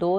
2